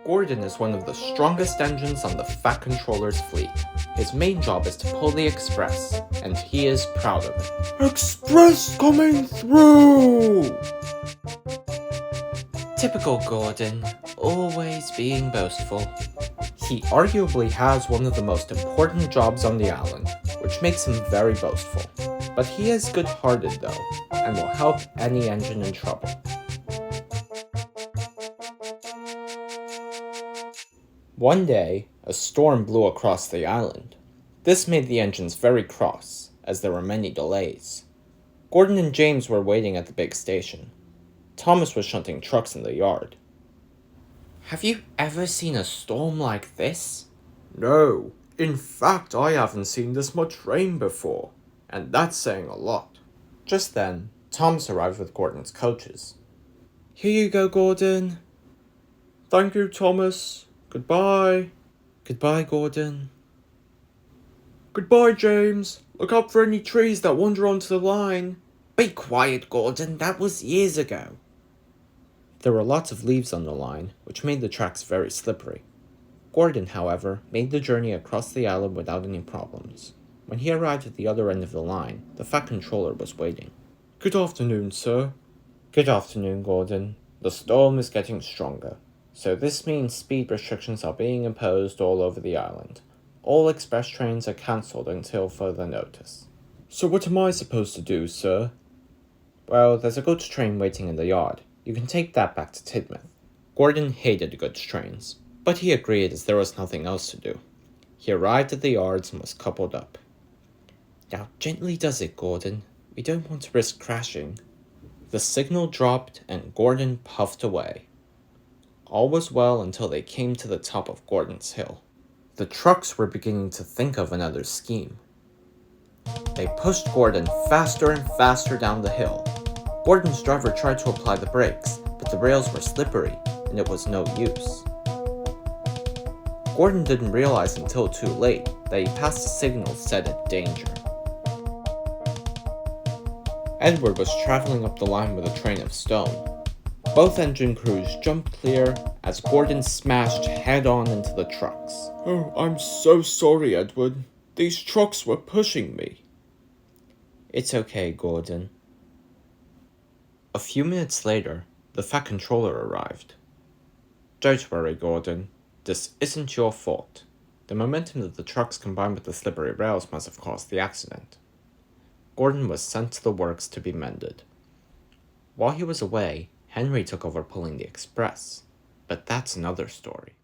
Gordon is one of the strongest engines on the Fat Controller's fleet. His main job is to pull the Express, and he is proud of it. Express coming through! Typical Gordon, always being boastful. He arguably has one of the most important jobs on the island, which makes him very boastful. But he is good-hearted though, and will help any engine in trouble. One day, a storm blew across the island. This made the engines very cross, as there were many delays. Gordon and James were waiting at the big station. Thomas was shunting trucks in the yard. Have you ever seen a storm like this? No. In fact, I haven't seen this much rain before, and that's saying a lot. Just then, Thomas arrived with Gordon's coaches. Here you go, Gordon. Thank you, Thomas. Goodbye. Goodbye, Gordon. Goodbye, James. Look out for any trees that wander onto the line. Be quiet, Gordon. That was years ago. There were lots of leaves on the line, which made the tracks very slippery. Gordon, however, made the journey across the island without any problems. When he arrived at the other end of the line, the Fat Controller was waiting. Good afternoon, sir. Good afternoon, Gordon. The storm is getting stronger, so this means speed restrictions are being imposed all over the island. All express trains are cancelled until further notice. So what am I supposed to do, sir? Well, there's a goods train waiting in the yard. You can take that back to Tidmouth. Gordon hated goods trains, but he agreed as there was nothing else to do. He arrived at the yards and was coupled up. Now gently does it, Gordon. We don't want to risk crashing. The signal dropped and Gordon puffed away. All was well until they came to the top of Gordon's Hill. The trucks were beginning to think of another scheme. They pushed Gordon faster and faster down the hill. Gordon's driver tried to apply the brakes, but the rails were slippery, and it was no use. Gordon didn't realize until too late that he passed a signal set at danger. Edward was traveling up the line with a train of stone. Both engine crews jumped clear as Gordon smashed head-on into the trucks. Oh, I'm so sorry, Edward. These trucks were pushing me. It's okay, Gordon. A few minutes later, the Fat Controller arrived. Don't worry, Gordon. This isn't your fault. The momentum of the trucks combined with the slippery rails must have caused the accident. Gordon was sent to the works to be mended. While he was away, Henry took over pulling the Express. But that's another story.